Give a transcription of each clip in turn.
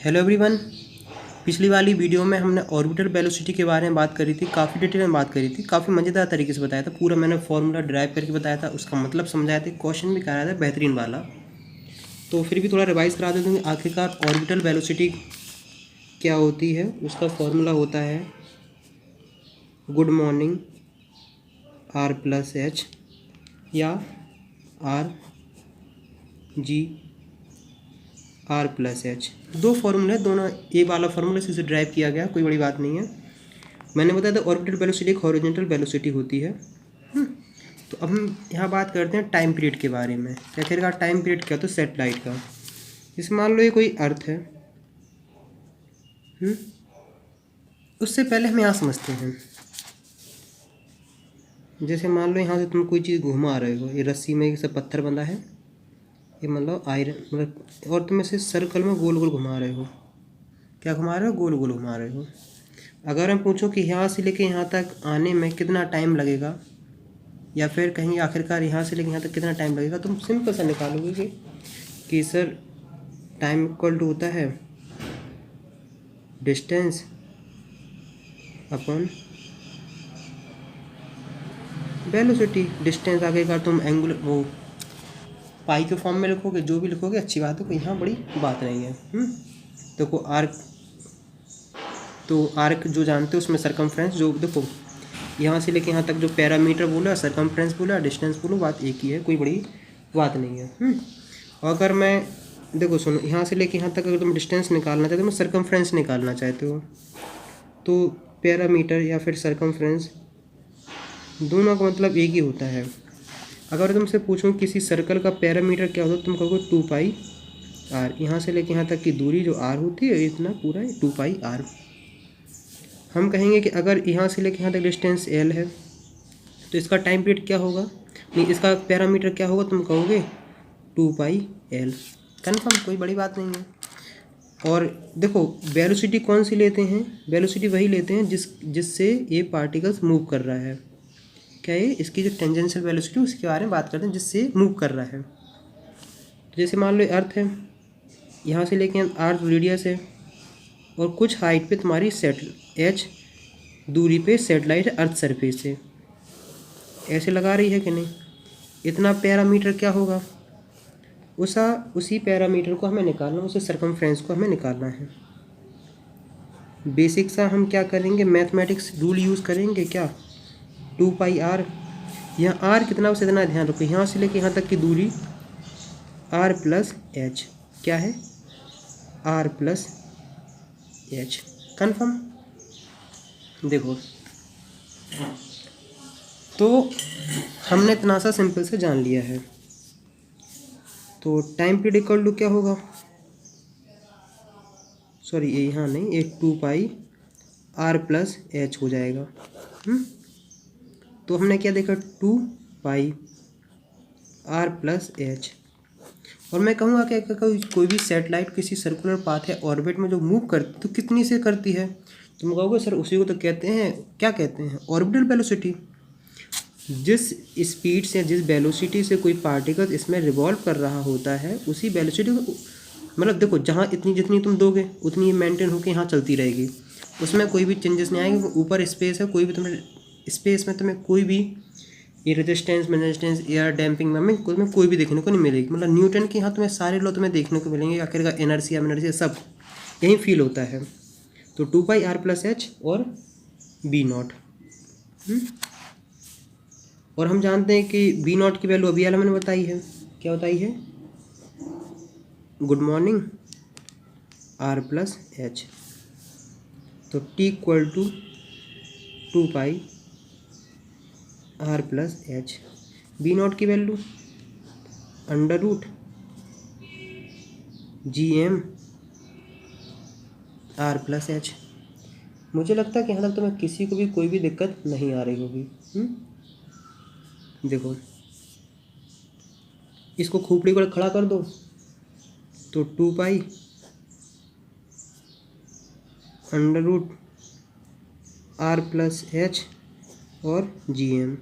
Hello everyone. पिछली वाली video में हमने ऑर्बिटल वेलोसिटी के बारे में बात करी थी, काफ़ी डिटेल में बात करी थी, काफ़ी मज़ेदार तरीके से बताया था। पूरा मैंने फॉर्मूला ड्राइव करके बताया था, उसका मतलब समझाया था, क्वेश्चन भी कराया था बेहतरीन वाला। तो फिर भी थोड़ा रिवाइज करा देते हैं। आखिरकार ऑर्बिटल वेलोसिटी क्या होती है, उसका फॉर्मूला होता है good morning R plus H या R G R plus H. दो फॉर्मूले, दोनों ये वाला फॉर्मूला से ड्राइव किया गया, कोई बड़ी बात नहीं है। मैंने बताया था ऑर्बिटल वेलोसिटी एक हॉरिजॉन्टल वेलोसिटी होती है। तो अब हम यहाँ बात करते हैं टाइम पीरियड के बारे में। आखिरकार टाइम पीरियड क्या होता है सैटेलाइट का। जैसे मान लो ये कोई अर्थ है, उससे पहले हम यहाँ समझते हैं। जैसे मान लो यहाँ से तुम कोई चीज़ घुमा रहे हो, ये रस्सी में सब पत्थर बंधा है, ये मतलब आयरन मतलब, और तुम इसे सर्कल में गोल गोल घुमा रहे हो। क्या घुमा रहे हो? गोल गोल घुमा रहे हो। अगर हम पूछो कि यहाँ से लेके यहाँ तक आने में कितना टाइम लगेगा, या फिर कहेंगे आखिरकार यहाँ से लेके यहाँ तक कितना टाइम लगेगा, तुम सिंपल सा निकालोगे कि सर टाइम इक्वल टू होता है डिस्टेंस अपॉन वेलोसिटी। डिस्टेंस आखिरकार तुम एंगुलर वो पाई के फॉर्म में लिखोगे, जो भी लिखोगे अच्छी बात है, कोई यहाँ बड़ी बात नहीं है। देखो आर्क जो जानते हो उसमें सरकमफ्रेंस, जो देखो यहाँ से लेके यहाँ तक जो पैरामीटर बोला, सरकमफ्रेंस बोला, डिस्टेंस बोलो, बात एक ही है, कोई बड़ी बात नहीं है। और अगर मैं देखो सुनो, यहाँ से लेके यहाँ तक अगर तुम डिस्टेंस निकालना चाहते हो, तुम सरकमफ्रेंस निकालना चाहते हो, तो पैरामीटर या फिर सरकमफ्रेंस दोनों का मतलब एक ही होता है। अगर तुमसे पूछूं किसी सर्कल का पैरामीटर क्या होता है, तुम कहोगे 2πr। यहाँ से लेके यहाँ तक की दूरी जो r होती है, इतना पूरा 2πr। हम कहेंगे कि अगर यहाँ से लेके यहाँ तक डिस्टेंस l है, तो इसका टाइम पीरियड क्या होगा, नहीं इसका पैरामीटर क्या होगा, तुम कहोगे 2πl। कन्फर्म, कोई बड़ी बात नहीं है। और देखो वेलोसिटी कौन सी लेते हैं, वेलोसिटी वही लेते हैं जिससे ये पार्टिकल्स मूव कर रहा है। क्या ये इसकी जो टेंजेंशियल वेलोसिटी उसके बारे में बात करते हैं, जिससे मूव कर रहा है। जैसे मान लो अर्थ है, यहाँ से लेके अर्थ रेडियस है, और कुछ हाइट पे तुम्हारी h दूरी पे सैटेलाइट अर्थ सरफेस है, ऐसे लगा रही है कि नहीं। इतना पैरामीटर क्या होगा, उसी पैरामीटर को हमें निकालना, उसी सरकमफ्रेंस को हमें निकालना है। बेसिक सा हम क्या करेंगे, मैथमेटिक्स रूल यूज़ करेंगे। क्या 2πr, यहाँ r कितना उसे इतना ध्यान रखो, यहाँ से लेके यहाँ तक की दूरी r प्लस एच। क्या है? r plus H. कन्फर्म। देखो तो हमने इतना सा सिंपल से जान लिया है। तो टाइम पीरियड इक्वल टू क्या होगा, सॉरी ये यहाँ नहीं, ये 2πr प्लस एच हो जाएगा। तो हमने क्या देखा, 2πr प्लस एच। और मैं कहूँगा कि कोई भी सैटेलाइट किसी सर्कुलर पाथ या ऑर्बिट में जो मूव करती तो कितनी से करती है, तुम कहोगे सर उसी को तो कहते हैं, क्या कहते हैं, ऑर्बिटल वेलोसिटी। जिस स्पीड से, जिस वेलोसिटी से कोई पार्टिकल इसमें रिवॉल्व कर रहा होता है, उसी वेलोसिटी को, मतलब देखो जहाँ इतनी जितनी तुम दोगे उतनी मेंटेन होकर यहाँ चलती रहेगी, उसमें कोई भी चेंजेस नहीं आएंगे। ऊपर स्पेस है, कोई भी तुम्हें स्पेस में तुम्हें कोई भी ये रेजिस्टेंस एयर डैम्पिंग में कोई भी देखने को नहीं मिलेगी। मतलब न्यूटन के यहाँ तुम्हें सारे लॉ तुम्हें देखने को मिलेंगे, आखिरकार एनर्जी सब यहीं फील होता है। तो 2πr प्लस एच और b0। और हम जानते हैं कि b0 की वैल्यू अभी मैंने बताई है, क्या बताई है, good morning r plus H. तो t equal to 2πr plus H. b0 की value √gm r plus H. मुझे लगता है कि यहाँ तक तुम्हें किसी को भी कोई भी दिक्कत नहीं आ रही होगी। देखो इसको खोपड़ी पर खड़ा कर दो, तो 2π √r प्लस एच और gm,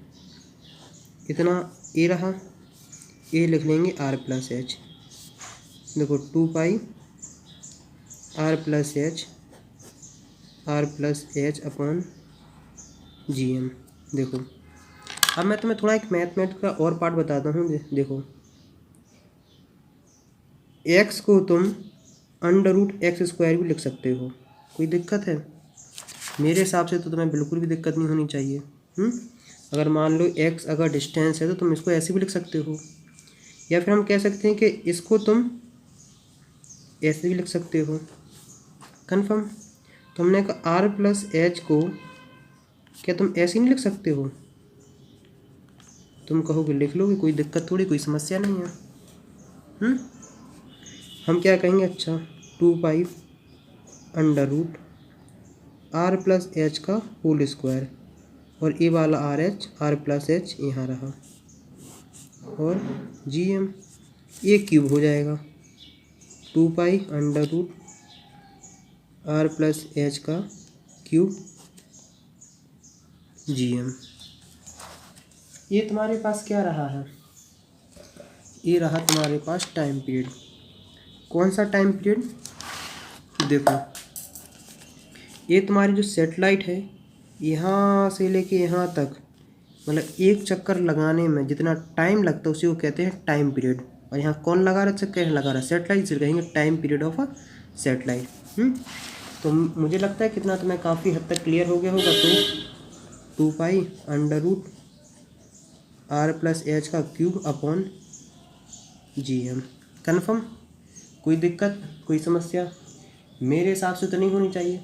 इतना ए रहा, ए लिख लेंगे r प्लस एच। देखो 2π R+H अपॉन GM। देखो अब मैं तुम्हें थोड़ा एक मैथमेटिक्स का और पार्ट बताता हूँ। देखो x को तुम √x² भी लिख सकते हो, कोई दिक्कत है? मेरे हिसाब से तो तुम्हें बिल्कुल भी दिक्कत नहीं होनी चाहिए। अगर मान लो x अगर डिस्टेंस है तो तुम इसको ऐसे भी लिख सकते हो, या फिर हम कह सकते हैं कि इसको तुम ऐसे भी लिख सकते हो। कन्फर्म? तुमने कहा R+H को क्या तुम ऐसे नहीं लिख सकते हो? तुम कहोगे लिख लोगे, कोई दिक्कत थोड़ी, कोई समस्या नहीं है। हम क्या कहेंगे, अच्छा 2 पाई √R+H का होल स्क्वायर, और ये वाला R+H यहाँ रहा, और GM ये क्यूब हो जाएगा। 2 पाई √R+H का क्यूब GM। ये तुम्हारे पास क्या रहा है? ये रहा तुम्हारे पास टाइम पीरियड। कौन सा टाइम पीरियड? देखो ये तुम्हारी जो सैटेलाइट है, यहाँ से लेके यहाँ तक, मतलब एक चक्कर लगाने में जितना टाइम लगता है उसी को कहते हैं टाइम पीरियड। और यहाँ कौन लगा रहा है, लगा रहा सैटेलाइट, इसे कहेंगे time period of a satellite. तो मुझे लगता है कितना तुम्हें काफ़ी हद तक क्लियर हो गया होगा। तो 2 पाई √R+H का क्यूब अपॉन GM। कन्फर्म? कोई दिक्कत, कोई समस्या? मेरे हिसाब से तो नहीं होनी चाहिए।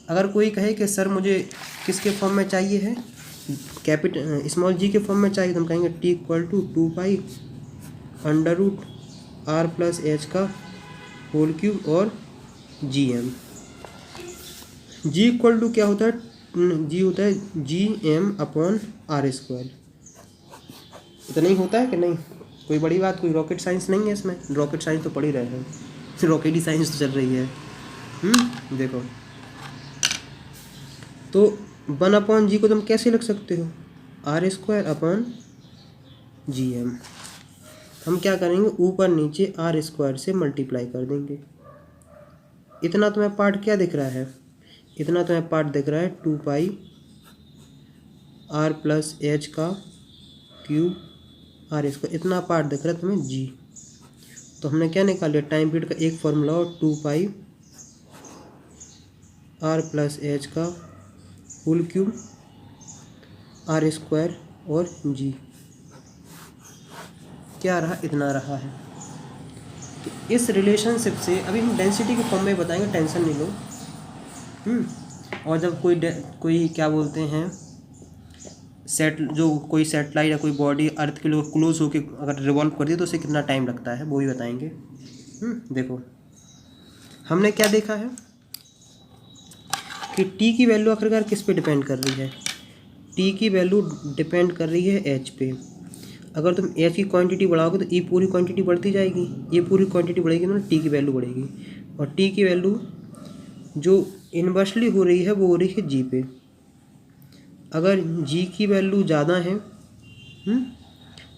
अगर कोई कहे कि सर मुझे किसके फॉर्म में चाहिए है, स्मॉल g के फॉर्म में चाहिए, तो हम कहेंगे T = 2 पाई √R+H का होल क्यूब और GM। g = क्या होता है? g होता है GM अपॉन R²। इतना ही होता है कि नहीं? कोई बड़ी बात, कोई रॉकेट साइंस नहीं है इसमें। रॉकेट साइंस तो पढ़ ही रहे हैं, रॉकेट ही साइंस तो चल रही है। देखो तो 1/g को तुम कैसे लिख सकते हो? R² upon GM। हम क्या करेंगे, ऊपर नीचे R² से मल्टीप्लाई कर देंगे। इतना तुम्हें पार्ट क्या दिख रहा है? इतना तुम्हें पार्ट दिख रहा है 2 पाई R+H का क्यूब R²। इतना पार्ट दिख रहा है तुम्हें G। तो हमने क्या निकाल लिया, टाइम पीरियड का एक फॉर्मूला, और 2 पाई R+H का होल क्यूब R² और G क्या रहा, इतना रहा है। तो इस रिलेशनशिप से अभी हम डेंसिटी के फॉर्म में बताएंगे, टेंशन नहीं लो। और जब कोई क्या बोलते हैं, कोई सैटेलाइट या कोई बॉडी अर्थ के लिए क्लोज होकर अगर रिवॉल्व कर दी तो उसे कितना टाइम लगता है, वो भी बताएंगे। देखो हमने क्या देखा है कि टी की वैल्यू आखिरकार किस पे डिपेंड कर रही है? टी की वैल्यू डिपेंड कर रही है एच पे। अगर तुम एच की क्वांटिटी बढ़ाओगे तो ये पूरी क्वांटिटी बढ़ती जाएगी, ये पूरी क्वांटिटी बढ़ेगी तो टी की वैल्यू बढ़ेगी। और टी की वैल्यू जो इन्वर्सली हो रही है वो हो रही है जी पे। अगर जी की वैल्यू ज़्यादा है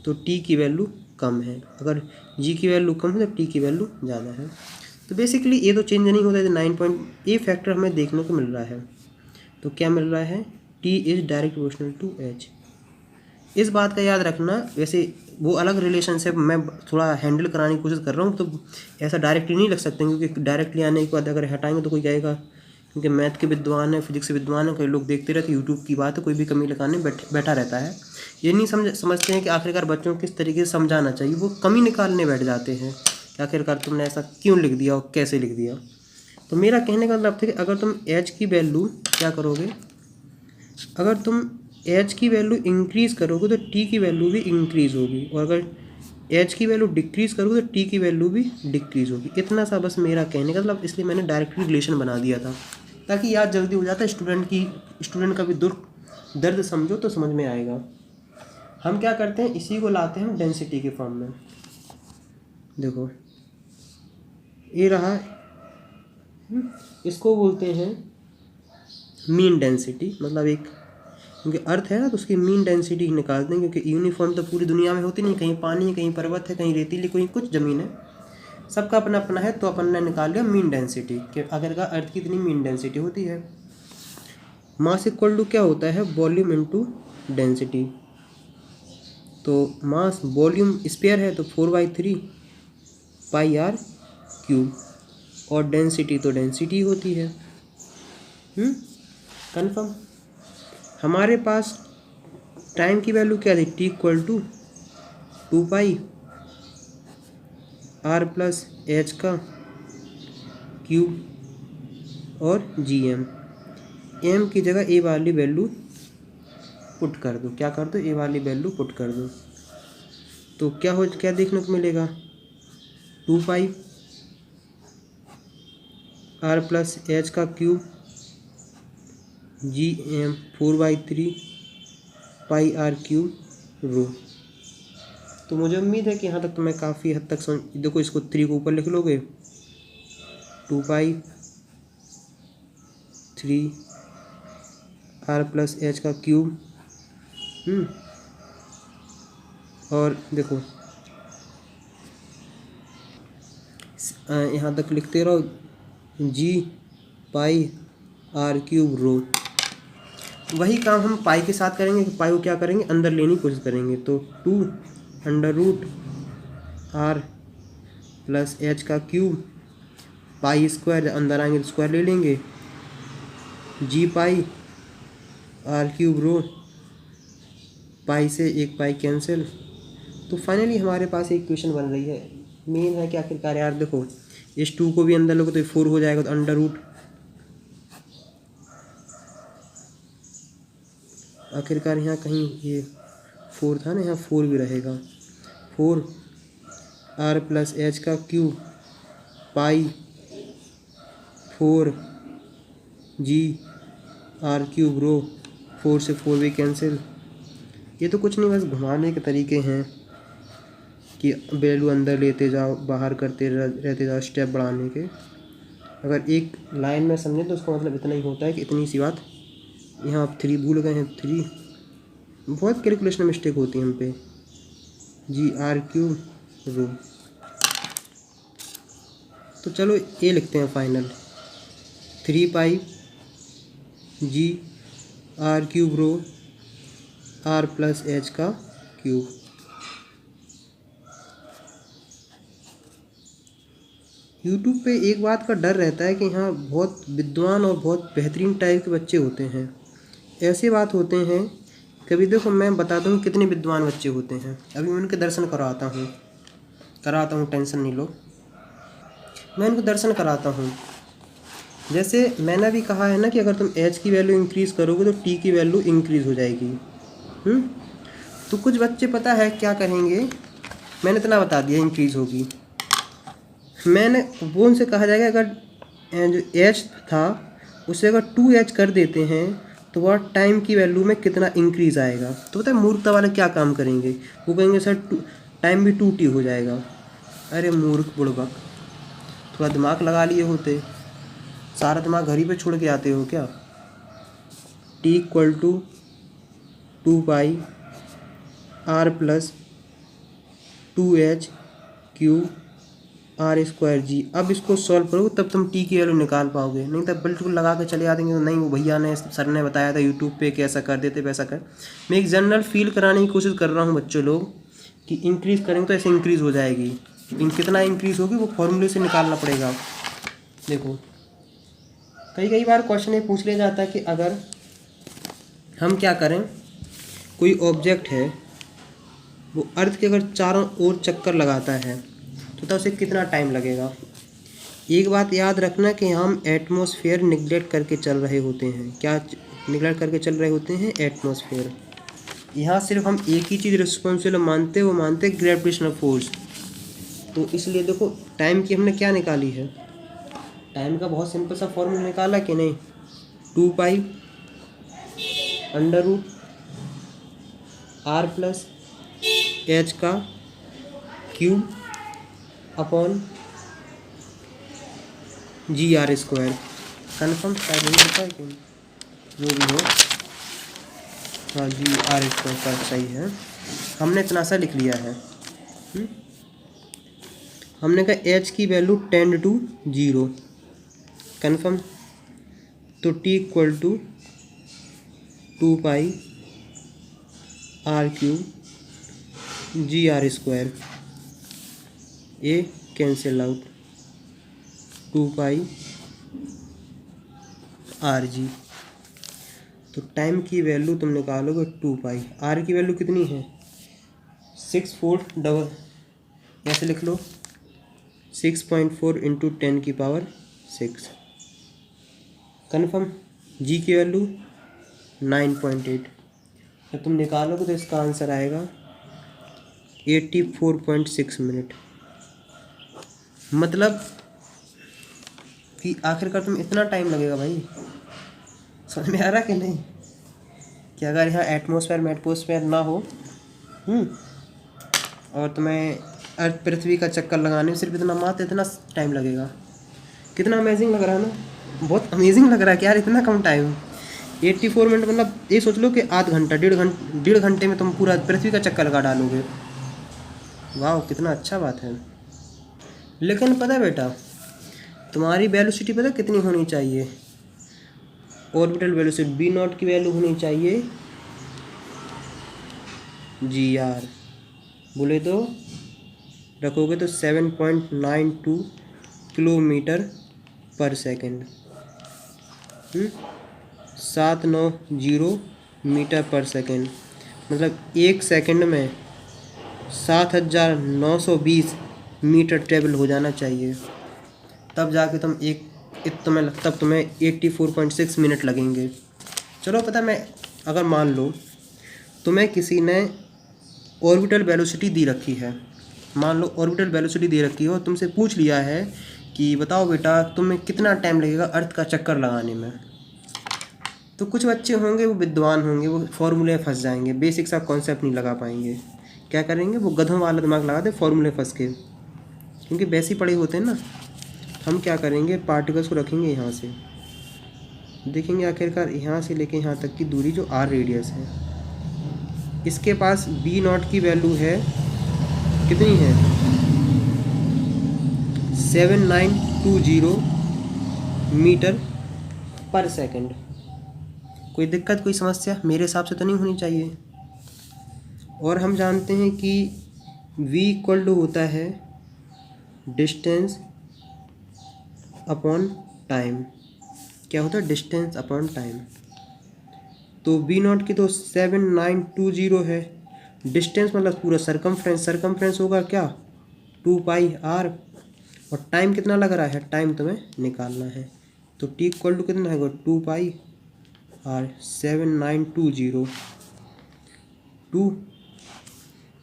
तो टी की वैल्यू कम है, अगर जी की वैल्यू कम है तो टी की वैल्यू ज़्यादा है। तो बेसिकली ये तो चेंज नहीं होता है। 9 फैक्टर हमें देखने को मिल रहा है। तो क्या मिल रहा है? T is direct proportional to H. इस बात का याद रखना। वैसे वो अलग रिलेशनशिप मैं थोड़ा हैंडल कराने की कोशिश कर रहा हूँ, तो ऐसा डायरेक्टली नहीं रख सकते, क्योंकि डायरेक्टली आने के बाद अगर हटाएंगे तो कोई कहेगा, क्योंकि मैथ के विद्वान है, फिजिक्स के विद्वान है, कई लोग देखते रहते, यूट्यूब की बात है, कोई भी कमी लगाने बैठा रहता है। ये नहीं समझते हैं कि आखिरकार बच्चों को किस तरीके से समझाना चाहिए, वो कमी निकालने बैठ जाते हैं कि आखिरकार तुमने ऐसा क्यों लिख दिया और कैसे लिख दिया। तो मेरा कहने का मतलब था कि अगर तुम एच की वैल्यू क्या करोगे, अगर तुम एच की वैल्यू इंक्रीज़ करोगे तो टी की वैल्यू भी इंक्रीज़ होगी, और अगर एच की वैल्यू डिक्रीज़ करोगे तो टी की वैल्यू भी डिक्रीज़ होगी। इतना सा बस मेरा कहने का मतलब, इसलिए मैंने डायरेक्टली रिलेशन बना दिया था ताकि याद जल्दी हो जाता है। स्टूडेंट का भी दर्द समझो तो समझ में आएगा। हम क्या करते हैं, इसी को लाते हैं डेंसिटी के फॉर्म में। देखो ये रहा, इसको बोलते हैं मीन डेंसिटी, मतलब एक, क्योंकि अर्थ है ना तो उसकी मीन डेंसिटी निकालते हैं, क्योंकि यूनिफॉर्म तो पूरी दुनिया में होती नहीं, कहीं पानी है, कहीं पर्वत है, कहीं रेतीली, कहीं कुछ ज़मीन है। सबका अपना अपना है, तो अपन ने निकाल लिया मीन डेंसिटी कि अगर का अर्थ की इतनी मीन डेंसिटी होती है। मास इक्वल टू क्या होता है, वॉल्यूम इनटू डेंसिटी। तो मास वॉल्यूम स्पेयर है तो 4/3 पाई आर क्यूब, और डेंसिटी तो डेंसिटी होती है। कंफर्म। हमारे पास टाइम की वैल्यू क्या थी, T equal to 2 pi R plus H का क्यूब और जी एम की जगह ए वाली वैल्यू पुट कर दो। क्या कर दो, ए वाली वैल्यू पुट कर दो। तो क्या देखने को मिलेगा, 2 पाई आर प्लस एच का cube G M 4/3 pi R cube rho. तो मुझे उम्मीद है कि यहाँ तक तो मैं काफ़ी हद तक समझ, देखो इसको 3 को ऊपर लिख लोगे, 2 पाई 3 आर प्लस एच का क्यूब, और देखो यहाँ तक लिखते रहो, जी पाई आर क्यूब रो। वही काम हम पाई के साथ करेंगे कि पाई को क्या करेंगे, अंदर लेने की कोशिश करेंगे। तो 2√r प्लस एच का क्यूब पाई स्क्वायर, अंदर आएंगे तो स्क्वायर ले लेंगे, जी पाई आर क्यूब रो, पाई से 1 पाई कैंसिल। तो फाइनली हमारे पास एक इक्वेशन बन रही है। मेन है कि आखिरकार यार देखो, इस 2 को भी अंदर लोगे तो 4 हो जाएगा, तो अंडर रूट आखिरकार यहाँ कहीं ये 4 था ना, यहाँ 4 भी रहेगा, 4r प्लस एच का cube pi 4 g are cube रो, 4 से 4 भी कैंसिल। ये तो कुछ नहीं, बस घुमाने के तरीके हैं कि वैल्यू अंदर लेते जाओ, बाहर करते रहते जाओ, स्टेप बढ़ाने के। अगर एक लाइन में समझें तो उसका मतलब इतना ही होता है कि इतनी सी बात। यहाँ आप 3 भूल गए हैं, 3 बहुत कैलकुलेशन मिस्टेक होती है हम पे, जी आर क्यूब रो। तो चलो ये लिखते हैं final, 3 pi G are cube रो आर प्लस एच का क्यूब। यूट्यूब पे एक बात का डर रहता है कि यहाँ बहुत विद्वान और बहुत बेहतरीन टाइप के बच्चे होते हैं। ऐसे बात होते हैं, कभी देखो मैं बताता हूँ कितने विद्वान बच्चे होते हैं। अभी मैं उनके दर्शन कराता हूँ, टेंशन नहीं लो, मैं उनको दर्शन कराता हूँ। जैसे मैंने भी कहा है ना कि अगर तुम एच की वैल्यू इंक्रीज़ करोगे तो टी की वैल्यू इंक्रीज़ हो जाएगी। तो कुछ बच्चे पता है क्या करेंगे, मैंने इतना बता दिया इंक्रीज़ होगी, मैंने वो उनसे कहा जाएगा अगर जो एच था उसे अगर 2h कर देते हैं तो वह टाइम की वैल्यू में कितना इंक्रीज़ आएगा। तो पता है मूर्खता वाले क्या काम करेंगे, वो कहेंगे सर टाइम भी 2t हो जाएगा। अरे मूर्ख बुड़बक, थोड़ा दिमाग लगा लिए होते, सारा दिमाग घर ही पे छोड़ के आते हो क्या। t equal to 2 pi r plus 2h cube r square g. अब इसको सॉल्व करो तब तुम टी की वैल्यू निकाल पाओगे, नहीं तो बिल्कुल लगा के चले आते हैं नहीं वो भैया ने सर ने बताया था यूट्यूब पे कि ऐसा कर देते वैसा कर। मैं एक जनरल फील कराने की कोशिश कर रहा हूँ बच्चों लोग कि इंक्रीज़ करेंगे तो ऐसे इंक्रीज़ हो जाएगी। कितना इंक्रीज़ होगी वो फॉर्मूले से निकालना पड़ेगा। देखो कई बार क्वेश्चन ये पूछ लिया जाता है कि अगर हम क्या करें, कोई ऑब्जेक्ट है वो अर्थ के अगर चारों ओर चक्कर लगाता है तो उसे कितना टाइम लगेगा। एक बात याद रखना कि हम एटमॉस्फेयर निगलेक्ट करके चल रहे होते हैं। क्या निगलेक्ट करके चल रहे होते हैं, एटमॉस्फेयर। यहाँ सिर्फ हम एक ही चीज़ रिस्पॉन्सिबल मानते, वो मानते ग्रेविटेशनल फोर्स। तो इसलिए देखो टाइम की हमने क्या निकाली है, टाइम का बहुत सिंपल सा फॉर्मूला निकाला कि नहीं, 2 pi under root r plus H का cube upon g are square. Confirm शायद नहीं होता है कि जो भी हो, हाँ जी आर स्क्वायर का सही है, हमने इतना सा लिख लिया है। हमने कहा एच की वैल्यू 10/0 कन्फर्म। तो टी इक्वल टू 2πr³ ये कैंसिल आउट 2πr/g। तो टाइम की वैल्यू तुम निकालोगे 2π। आर की वैल्यू कितनी है 6 ऐसे लिख लो 6.4 इंटू 10⁻6 कन्फर्म। जी की वैल्यू 9.8। तो तुम निकालोगे तो इसका आंसर आएगा 84.6 मिनट। मतलब कि आखिरकार तुम इतना टाइम लगेगा भाई, समझ में आ रहा कि नहीं, कि अगर यहाँ एटमॉस्फेयर ना हो और तुम्हें अर्थ पृथ्वी का चक्कर लगाने में सिर्फ इतना टाइम लगेगा। कितना अमेजिंग लग रहा है ना, बहुत अमेजिंग लग रहा है कि यार इतना कम टाइम 84 मिनट। मतलब ये सोच लो कि आध घंटा 1.5 घंटे में तुम पूरा पृथ्वी का चक्कर लगा डालोगे। वाह कितना अच्छा बात है। लेकिन पता है बेटा, तुम्हारी वेलोसिटी पता कितनी होनी चाहिए, ऑर्बिटल वेलोसिटी v0 की वैल्यू होनी चाहिए gr, बोले तो रखोगे तो 7.92 किलोमीटर पर सेकेंड, 790 मीटर पर सेकेंड। मतलब 1 सेकेंड में 7,920 मीटर ट्रेवल हो जाना चाहिए, तब जाके तब तुम्हें 84.6 मिनट लगेंगे। चलो पता, मैं अगर मान लो तुम्हें किसी ने ऑर्बिटल वेलोसिटी दी रखी है, मान लो ऑर्बिटल वेलोसिटी दे रखी है और तुमसे पूछ लिया है कि बताओ बेटा तुम्हें कितना टाइम लगेगा अर्थ का चक्कर लगाने में, तो कुछ बच्चे होंगे वो विद्वान होंगे, वो फॉर्मूले फंस जाएंगे, बेसिक सा कॉन्सेप्ट नहीं लगा पाएंगे। क्या करेंगे, वो गधों वाला दिमाग लगाते फॉर्मूले फंस के, क्योंकि वैसे ही पढ़े होते हैं ना। हम क्या करेंगे, पार्टिकल्स को रखेंगे यहाँ से, देखेंगे आखिरकार यहाँ से लेके यहाँ तक की दूरी जो r रेडियस है, इसके पास v0 की वैल्यू है कितनी है 7920 मीटर पर सेकंड। कोई दिक्कत कोई समस्या मेरे हिसाब से तो नहीं होनी चाहिए। और हम जानते हैं कि v इक्वल टू होता है डिस्टेंस अपॉन टाइम। क्या होता है, डिस्टेंस अपॉन टाइम। तो v0 की तो 7920 है, डिस्टेंस मतलब पूरा सरकमफ्रेंस होगा क्या 2πr, और टाइम कितना लग रहा है, टाइम तुम्हें निकालना है। तो t इक्वल टू कितना है 2πr 7920 2,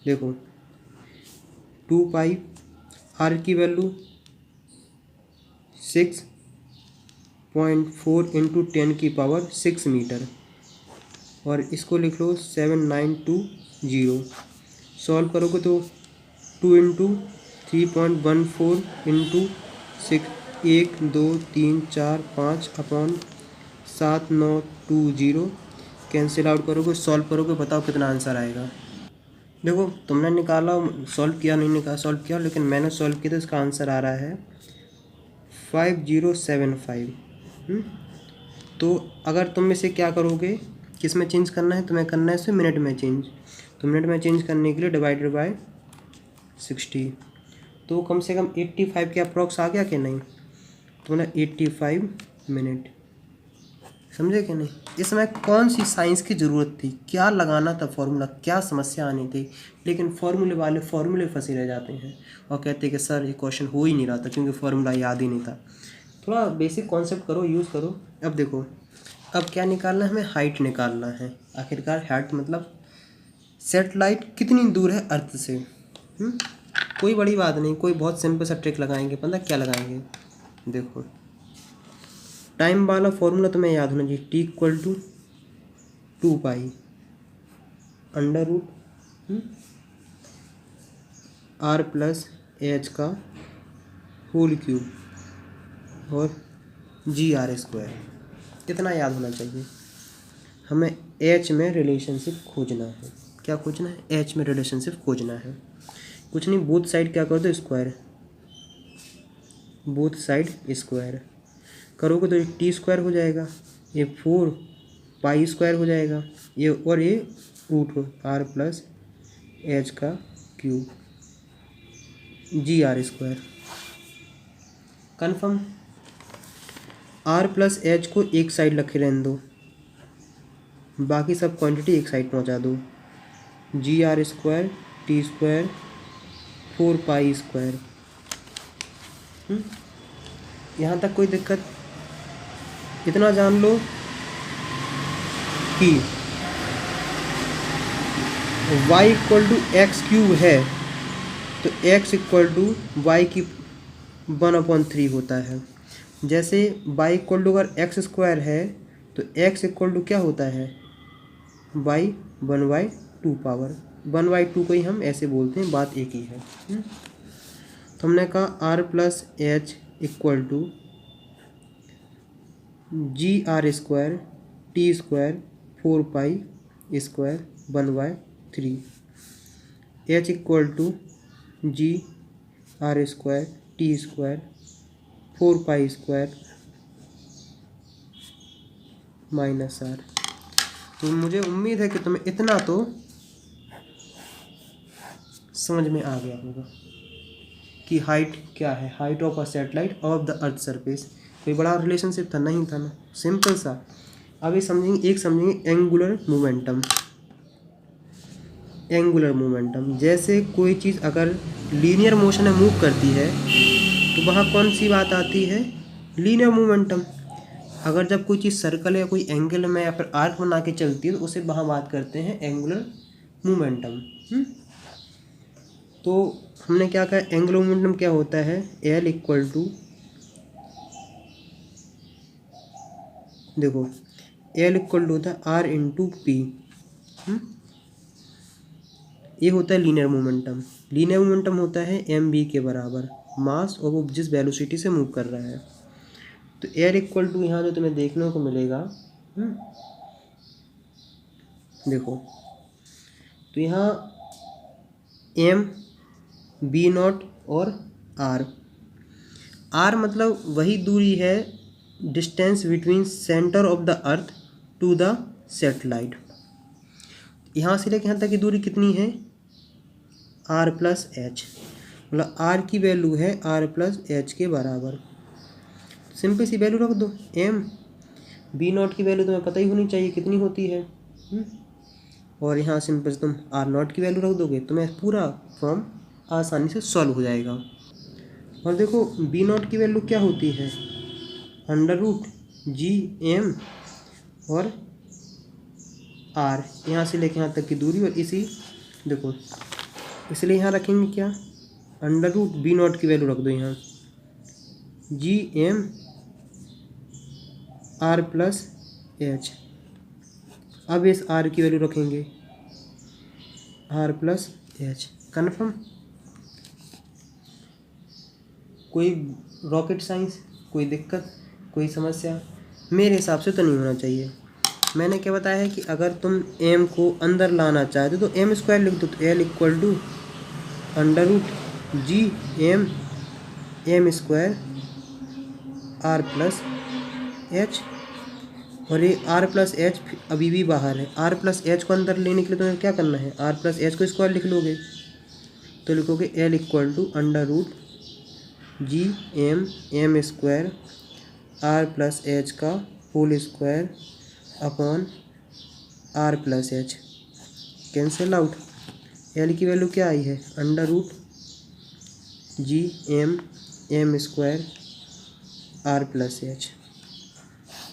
देखो 2πr की वैल्यू 6.4 इंटू 10⁻6 मीटर, और इसको लिख लो 7920। सॉल्व करोगे तो 2 into 3.14 into 6 1 2 3 4 5 upon 7920 cancel out करोगे, सॉल्व करोगे, बताओ कितना आंसर आएगा। देखो तुमने निकाला, सॉल्व किया नहीं निकाला सॉल्व किया, लेकिन मैंने सॉल्व किया तो इसका आंसर आ रहा है 5075। तो अगर तुम इसे क्या करोगे, किस में चेंज करना है, तुम्हें करना है इसे मिनट में चेंज। तो मिनट में चेंज करने के लिए डिवाइडेड बाय 60, तो कम से कम 85 के अप्रॉक्स आ गया कि नहीं, तो ना 85 मिनट। समझे कि नहीं, इसमें कौन सी साइंस की ज़रूरत थी, क्या लगाना था फॉर्मूला, क्या समस्या आनी थी, लेकिन फॉर्मूले वाले फॉर्मूले फंसे रह जाते हैं और कहते हैं कि सर ये क्वेश्चन हो ही नहीं रहा था क्योंकि फॉर्मूला याद ही नहीं था। थोड़ा बेसिक कॉन्सेप्ट करो, यूज़ करो। अब देखो, अब क्या निकालना है, हमें हाइट निकालना है। आखिरकार हाइट मतलब सैटेलाइट कितनी दूर है अर्थ से। कोई बड़ी बात नहीं, कोई बहुत सिंपल सा ट्रिक लगाएंगे, पता क्या लगाएंगे, देखो टाइम वाला फॉर्मूला तुम्हें याद होना चाहिए, t equal to 2π under root r plus h का होल क्यूब और gr²। कितना याद होना चाहिए, हमें h में रिलेशनशिप खोजना है। क्या खोजना है, h में रिलेशनशिप खोजना है। कुछ नहीं, बोथ साइड क्या कर दो स्क्वायर, बोथ साइड स्क्वायर करोगे तो ये टी स्क्वायर हो जाएगा, ये 4 पाई स्क्वायर हो जाएगा, ये और ये रूट हो आर प्लस एच का cube G are square. Confirm. R plus H को एक साइड रखे रहने दो, बाकी सब क्वांटिटी एक साइड पहुंचा दो। G are square T square 4 pi square. यहाँ तक कोई दिक्कत? इतना जान लो कि y equal to x cube है तो x इक्वल टू वाई की 1/3 होता है। जैसे y इक्वल टू अगर एक्स स्क्वायर है तो x इक्वल टू क्या होता है, y 1/2 पावर 1/2 को ही हम ऐसे बोलते हैं, बात एक ही है। तो हमने कहा r plus H equal to G are square T square 4 pi square 1/3, H equal to G are square T square 4 pi square minus R. तो मुझे उम्मीद है कि तुम्हें इतना तो समझ में आ गया होगा कि हाइट क्या है, height of a satellite of the earth surface. कोई बड़ा रिलेशनशिप था? नहीं था ना, सिंपल सा। अभी समझेंगे, एक समझेंगे एंगुलर मोमेंटम। एंगुलर मोमेंटम, जैसे कोई चीज़ अगर लीनियर मोशन में मूव करती है तो वहाँ कौन सी बात आती है, लीनियर मोमेंटम। अगर जब कोई चीज़ सर्कल या कोई एंगल में या फिर आर्क बना के चलती है तो उसे वहाँ बात करते हैं एंगुलर मोमेंटम। तो हमने क्या कहा, एंगुलर मोमेंटम क्या होता है, एल इक्वल टू, देखो एल इक्वल टू होता है आर इंटू पी। ये होता है लीनियर मोमेंटम। लीनियर मोमेंटम होता है एम बी के बराबर, मास और वो जिस वेलोसिटी से मूव कर रहा है। तो एल इक्वल टू यहाँ जो तुम्हें देखने को मिलेगा, देखो तो यहाँ एम बी नॉट और आर। आर मतलब वही दूरी है, distance between centre of the earth to the satellite. यहाँ से लेकर यहाँ तक की दूरी कितनी है, आर प्लस एच, मतलब आर की वैल्यू है आर प्लस एच के बराबर। सिंपल सी वैल्यू रख दो, एम बी नॉट की वैल्यू तुम्हें पता ही होनी चाहिए कितनी होती है, और यहाँ सिंपल से तुम आर नॉट की वैल्यू रख दोगे, तुम्हें पूरा फॉर्म आसानी से सॉल्व हो जाएगा। और देखो बी नॉट की वैल्यू क्या होती है, अंडर रूट जी एम और आर, यहाँ से लेके यहाँ तक की दूरी, और इसी देखो इसलिए यहाँ रखेंगे क्या, अंडर रूट बी नॉट की वैल्यू रख दो यहाँ, G M R plus H. अब इस आर की वैल्यू रखेंगे आर प्लस एच। कन्फर्म। कोई रॉकेट साइंस, कोई दिक्कत, कोई समस्या? मेरे हिसाब से तो नहीं होना चाहिए। मैंने क्या बताया है कि अगर तुम एम को अंदर लाना चाहते हो तो एम स्क्वायर लिख दो, तो L equal to under root G M M square are plus H. और ये आर प्लस एच अभी भी बाहर है, आर प्लस एच को अंदर लेने के लिए तुम्हें क्या करना है, आर प्लस एच को स्क्वायर लिख लोगे, तो लिखोगे l equal to under root G M M square are plus H का whole square upon r plus h. Cancel out. L की वैल्यू क्या आई है, under root G M M square are plus h.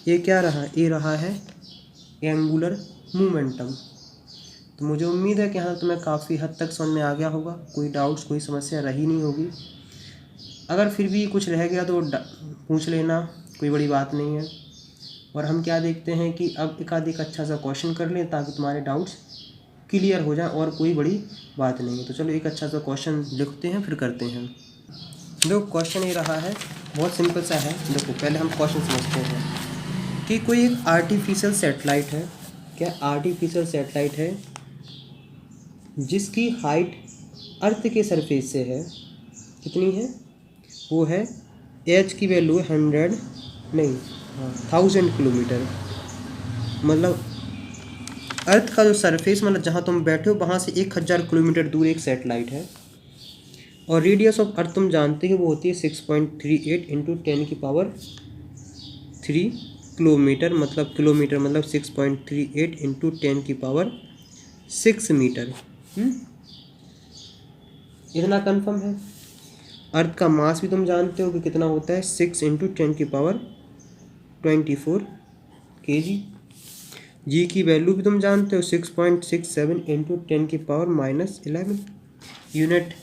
ये क्या रहा, ये रहा है एंगुलर मोमेंटम। तो मुझे उम्मीद है कि हाँ तुम्हें काफ़ी हद तक समझ में आ गया होगा, कोई डाउट्स, कोई समस्या रही नहीं होगी। अगर फिर भी कुछ रह गया तो पूछ लेना, कोई बड़ी बात नहीं है। और हम क्या देखते हैं कि अब एक आध एक अच्छा सा क्वेश्चन कर लें ताकि तुम्हारे डाउट्स क्लियर हो जाए, और कोई बड़ी बात नहीं है। तो चलो एक अच्छा सा क्वेश्चन लिखते हैं फिर करते हैं। देखो क्वेश्चन ये रहा है, बहुत सिंपल सा है। देखो पहले हम क्वेश्चन समझते हैं कि कोई एक आर्टिफिशियल सैटेलाइट है, क्या आर्टिफिशियल सैटेलाइट है जिसकी हाइट अर्थ के सरफेस से है, कितनी है, वो है एच की वैल्यू है 100 नहीं, हाँ 1000 किलोमीटर। मतलब अर्थ का जो सरफेस, मतलब जहाँ तुम बैठे हो वहाँ से 1000 किलोमीटर दूर एक सैटेलाइट है। और रेडियस ऑफ अर्थ तुम जानते हो वो होती है 6.38 इंटू 10⁻³ किलोमीटर। मतलब 6.38 इंटू 10⁻6 मीटर। इतना कन्फर्म है। अर्थ का मास भी तुम जानते हो कि कितना होता है, 6 इंटू 10⁻24 kg। जी की वैल्यू भी तुम जानते हो 6.67 into 10⁻11 unit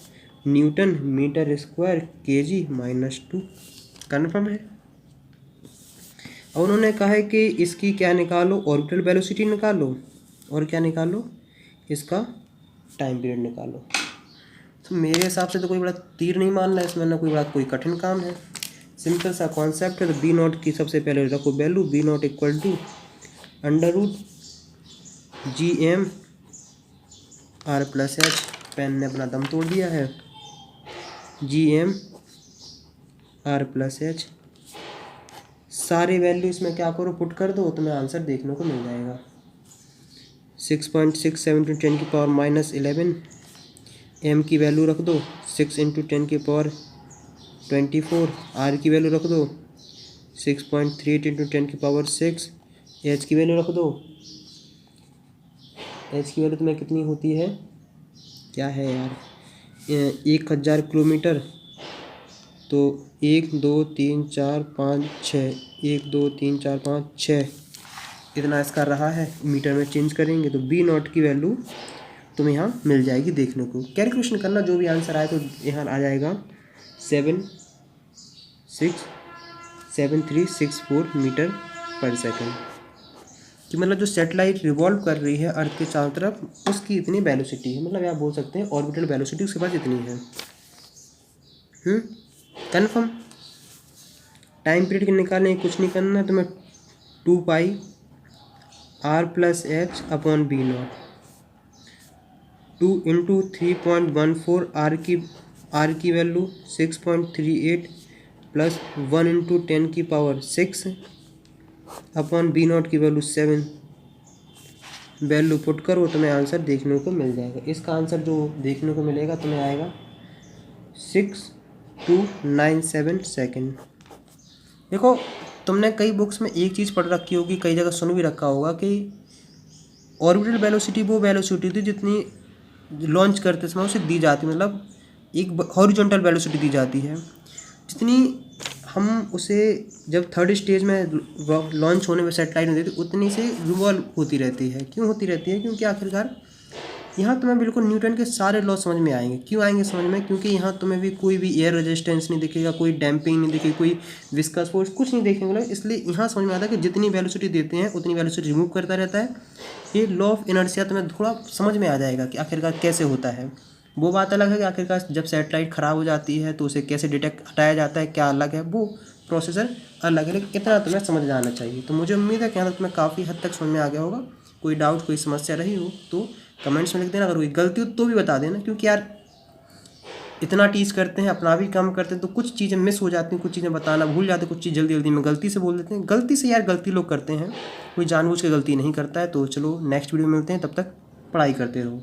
newton metre square kg-2। Confirm है। और उन्होंने कहा है कि इसकी क्या निकालो, ऑर्बिटल वेलोसिटी निकालो, और क्या निकालो, इसका टाइम पीरियड निकालो। तो मेरे हिसाब से तो कोई बड़ा तीर नहीं मानना है इसमें, ना कोई कठिन काम है। सिंपल सा कॉन्सेप्ट है। तो बी नॉट की सबसे पहले रखो value, B not equal to √GM R+H। Pen ने अपना दम तोड़ दिया है। GM R+H सारे वैल्यू इसमें क्या करो, पुट कर दो, तुम्हें आंसर देखने को मिल जाएगा। 6.67 × 10⁻11। एम की वैल्यू रख दो 6 इंटू 10⁻24। आर की वैल्यू रख दो 6.38 इंटू 10⁻6। एच की वैल्यू रख दो, एच की वैल्यू तुम्हें कितनी होती है, क्या है यार, 1000 किलोमीटर। तो 1 2 3 4 5 6, 1 2 3 4 5 6 इतना इसका रहा है। मीटर में चेंज करेंगे तो बी नॉट की वैल्यू तुम्हें यहाँ मिल जाएगी देखने को। कैलकुलेशन करना, जो भी आंसर आए तो यहाँ आ जाएगा 7.7364 मीटर पर सेकंड। कि मतलब जो सैटेलाइट रिवॉल्व कर रही है अर्थ के चारों तरफ, उसकी इतनी वेलोसिटी है। मतलब आप बोल सकते हैं ऑर्बिटल वेलोसिटी उसके पास इतनी है। कन्फर्म। टाइम पीरियड के निकालने कुछ नहीं करना, तो मैं 2πr+h upon b naught 2 into 3.14 r की value 6.38 plus 1 into 10⁻6 upon b not की वैल्यू 7। वैल्यू पुट करो तो तुम्हें आंसर देखने को मिल जाएगा। इसका आंसर जो देखने को मिलेगा तुम्हें आएगा 6297 सेकेंड। देखो, तुमने कई बुक्स में एक चीज़ पढ़ रखी होगी, कई जगह सुन भी रखा होगा कि ऑर्बिटल वेलोसिटी वो वेलोसिटी थी जितनी लॉन्च करते समय उसे दी जाती, मतलब एक हॉरिजॉन्टल वेलोसिटी दी जाती है, जितनी हम उसे जब थर्ड स्टेज में लॉन्च होने में सैटेलाइट में देती उतनी से रिवॉल्व होती रहती है। क्यों होती रहती है? क्योंकि आखिरकार यहाँ तुम्हें बिल्कुल न्यूटन के सारे लॉ समझ में आएंगे। क्यों आएंगे समझ में? क्योंकि यहाँ तुम्हें भी कोई भी एयर रेजिस्टेंस नहीं दिखेगा, कोई डैम्पिंग नहीं दिखेगी, कोई विस्कस फोर्स कुछ नहीं देखेंगे लोग। इसलिए यहाँ समझ में आता है कि जितनी वेलोसिटी देते हैं उतनी वेलोसिटी रिमूव करता रहता है। ये लॉ ऑफ इनर्शिया तुम्हें थोड़ा समझ में आ जाएगा कि आखिरकार कैसे होता है। वो बात अलग है कि आखिरकार जब सैटेलाइट ख़राब हो जाती है तो उसे कैसे डिटेक्ट हटाया जाता है, क्या अलग है, वो प्रोसेसर अलग है, लेकिन इतना तुम्हें समझ में आना चाहिए। तो मुझे उम्मीद है कि यहाँ तक तुम्हें काफ़ी हद तक समझ में आ गया होगा। कोई डाउट, कोई समस्या रही हो तो कमेंट्स में लिख देना। अगर कोई गलती हो तो भी बता देना, क्योंकि यार इतना टीच करते हैं, अपना भी काम करते हैं, तो कुछ चीज़ें मिस हो जाती हैं, कुछ चीज़ें बताना भूल जाते हैं, कुछ चीज़ जल्दी जल्दी में गलती से बोल देते हैं। गलती से यार गलती लोग करते हैं, कोई जानबूझ के गलती नहीं करता है। तो चलो नेक्स्ट वीडियो में मिलते हैं, तब तक पढ़ाई करते रहो।